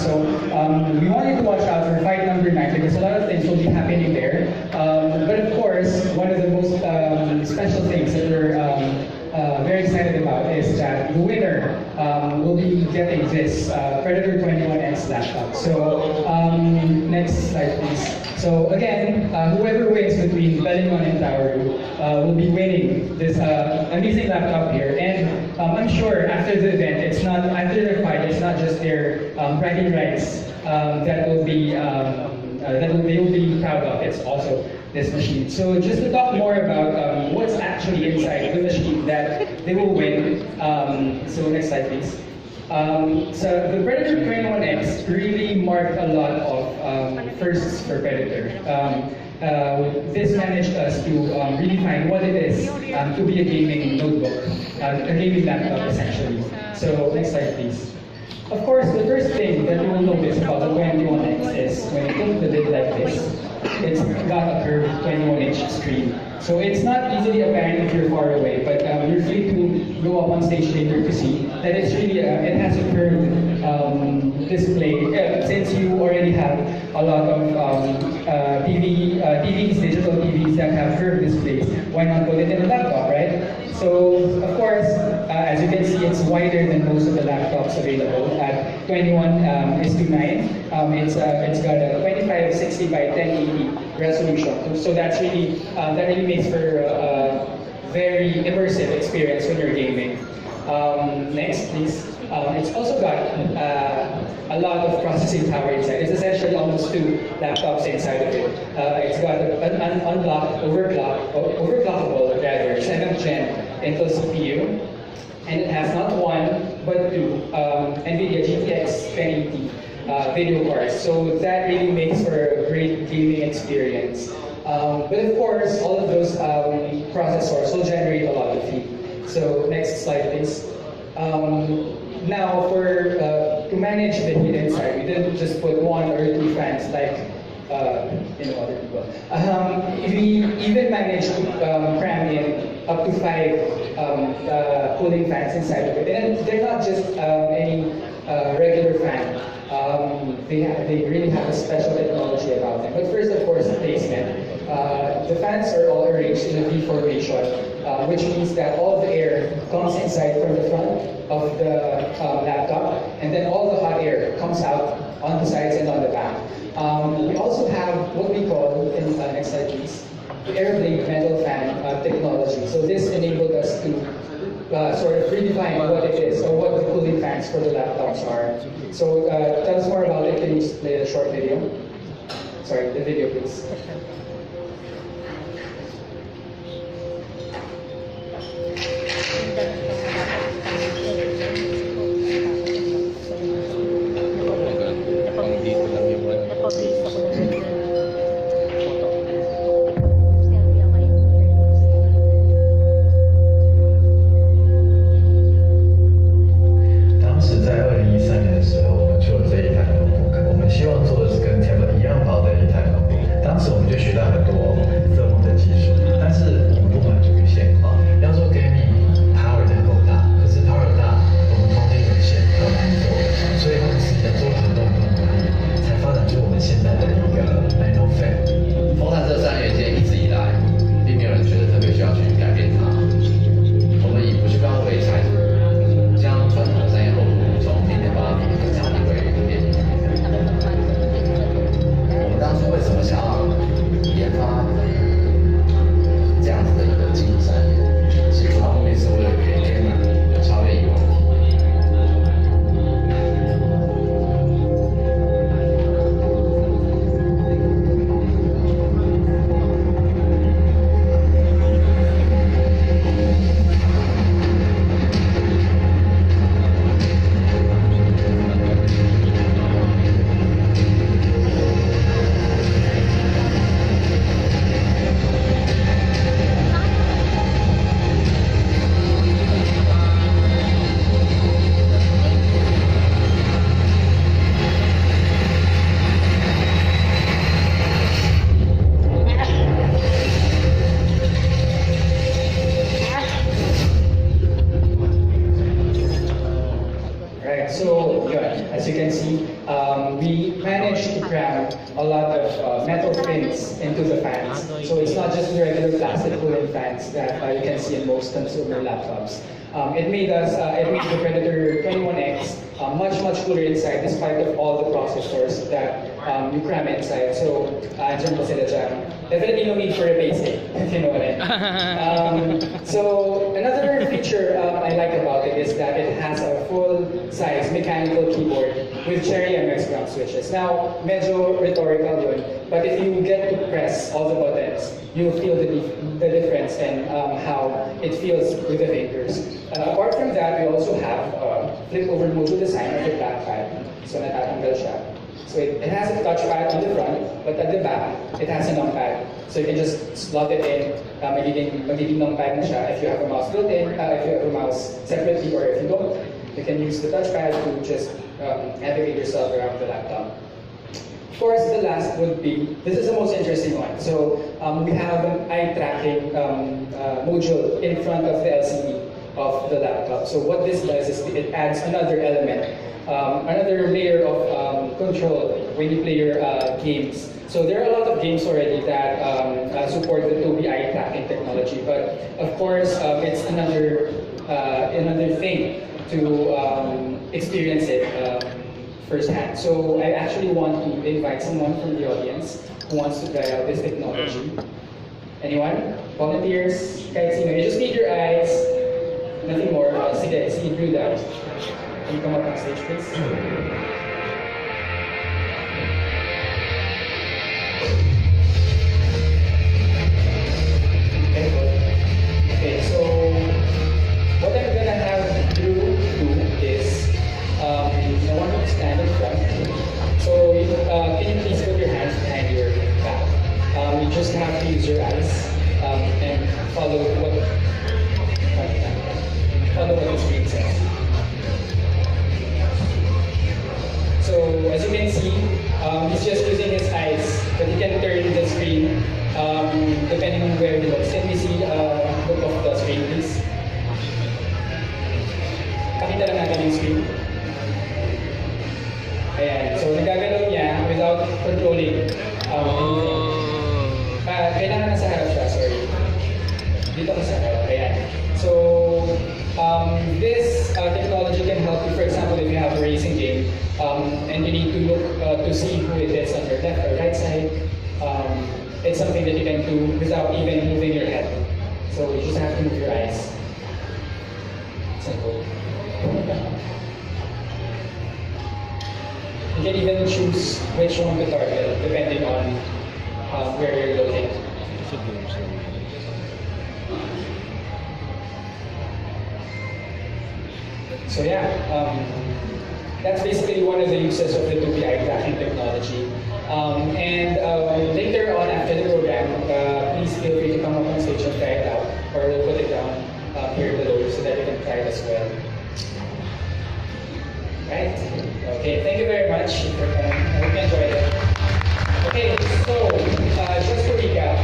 So we want you to watch out for fight number 9 because a lot of things will be happening there. But of course, one of the most special things that we're very excited about is that the winner will be getting this Predator 21X laptop. So next slide, please. So again, whoever wins between Bellingon and Tauru will be winning this amazing laptop here. And I'm sure after the event, it's not after their fight, it's not just their bragging rights that will be they will be proud of. It's also this machine. So just to talk more about what's actually inside the machine that they will win. So next slide, please. So the Predator 21X really marked a lot of firsts for Predator. This managed us to really find what it is to be a gaming notebook, a gaming laptop essentially. So next slide, please. Of course, the first thing that you will notice about the 21X is when you put the lid like this, it's got a curved 21-inch screen. So it's not easily apparent if you're far away, but you're free to go up on stage later to see that it's really, it has a curved display. Since you already have a lot of TVs, digital TVs that have curved displays, why not put it in a laptop, right? So, of course, as you can see, it's wider than most of the laptops available at 21:9. It's got a 2560 by 1080 resolution. So that's really that really makes for a very immersive experience when you're gaming. Next, please. It's also got a lot of processing power inside. It's essentially almost 2 laptops inside of it. It's got an unlocked, overclockable rather 7th gen Intel CPU, and it has not 1 but 2 NVIDIA GTX 1080 video cards. So that really makes for a great gaming experience. But of course, all of those processors will generate a lot of heat. So next slide, please. Now, to manage the heat inside, we didn't just put 1 or 2 fans like other people. We even managed to cram in up to 5 cooling fans inside of it. And they're not just any regular fan. They really have a special technology about them. But first, of course, the placement. The fans are all arranged in a V formation, which means that all the air comes inside from the front of the laptop, and then all the hot air comes out on the sides and on the back. We also have what we call, next slide please, the airblade metal fan technology. So this enabled us to sort of redefine what it is or what the cooling fans for the laptops are. So tell us more about it. Can you play a short video? Sorry, the video please. so yun, as you can see, we managed to cram a lot of metal fins into the fans. So it's not just the regular plastic cooling fans that you can see in most consumer laptops. It made the Predator 21X much cooler inside, despite of all the processors that you cram inside. So, andyan pa sila dyan. Definitely no need for a basic, if you know what I mean. So, another feature I like about it is that it has a full-size mechanical keyboard with Cherry MX ground switches. Now, medyo rhetorical yun, but if you get to press all the buttons, you'll feel the difference and how it feels with the fingers. Apart from that, we also have flip-over module design of the trackpad. So, natatanggal siya. So it has a touchpad on the front, but at the back, it has a numpad. So you can just slot it in, magiging numpad na siya if you have a mouse built in, if you have a mouse separately, or if you don't, you can use the touchpad to just navigate yourself around the laptop. Of course, the last would be, this is the most interesting one. So we have an eye tracking module in front of the LCD of the laptop. So what this does is it adds another element, another layer of control when you play your games. So there are a lot of games already that support the 2B eye tracking technology, but of course it's another thing to experience it firsthand. So I actually want to invite someone from the audience who wants to try out this technology. Anyone? Volunteers? Kahit sino. You just need your eyes. Nothing more. Sige, do that. Can you come up on stage, please? Okay, so what I'm gonna have you do is, I want you to stand in front. So can you please put your hands behind your back? You just have to use your eyes and follow what the screen says. So as you can see, he's just using his eyes, but he can turn the screen depending on where he looks. Can we see look of the screen, please? Pakita lang natin yung screen. Ayan. So nagagalaw niya without controlling. Kailangan nasa harap siya, sorry. Dito ko sa harap. Ayan. So this technology can help you, for example, if you have a racing game and you need to look to see who it is on your left or right side. It's something that you can do without even moving your head. So you just have to move your eyes. Simple. You can even choose which one to target depending on where you're looking. So yeah, that's basically one of the uses of the 2B eye tracking technology. And later on after the program, please feel free to come up on stage and try it out, or we'll put it down here below so that you can try it as well. Right? Okay, thank you very much for coming. I hope you enjoyed it. Okay, so just to recap,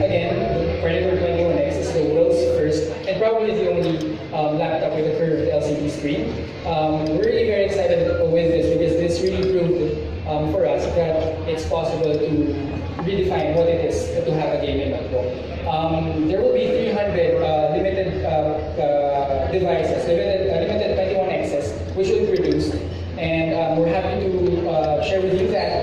again, the Predator 21X is the world's first and probably the only laptop with a curved LCD screen. We're really very excited with this because this really proved for us that it's possible to redefine what it is to have a gaming notebook. There will be 300 limited devices, limited 21Xs, which will be produced. And we're happy to share with you that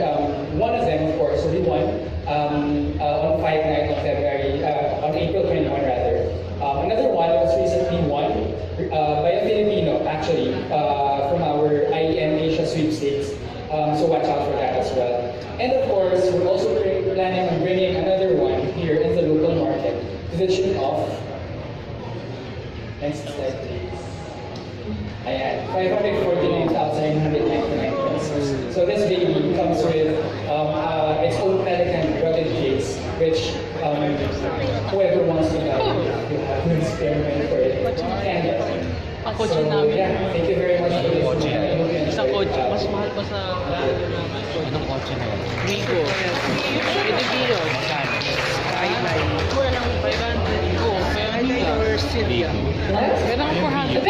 one of them, of course, will be one on 5/9 of February, on April 21 rather. Another one was recently won by a Filipino, actually, from our IEM Asia sweepstakes. So watch out for that as well. And of course, we're also planning on bringing another one here in the local market to the tune of, next slide please. Ayan, 549,999 pesos. So this baby comes with its own Pelican rugged case, which whoever wants to have an experiment for it can get. So yeah, thank you very much for listening. Isang kotse, mas mahal pa sa anong kotse na yun? Wigo. Ito kilo. Skyline. Wala lang 500. Oo, 500. Or Syria. Kaya lang 400.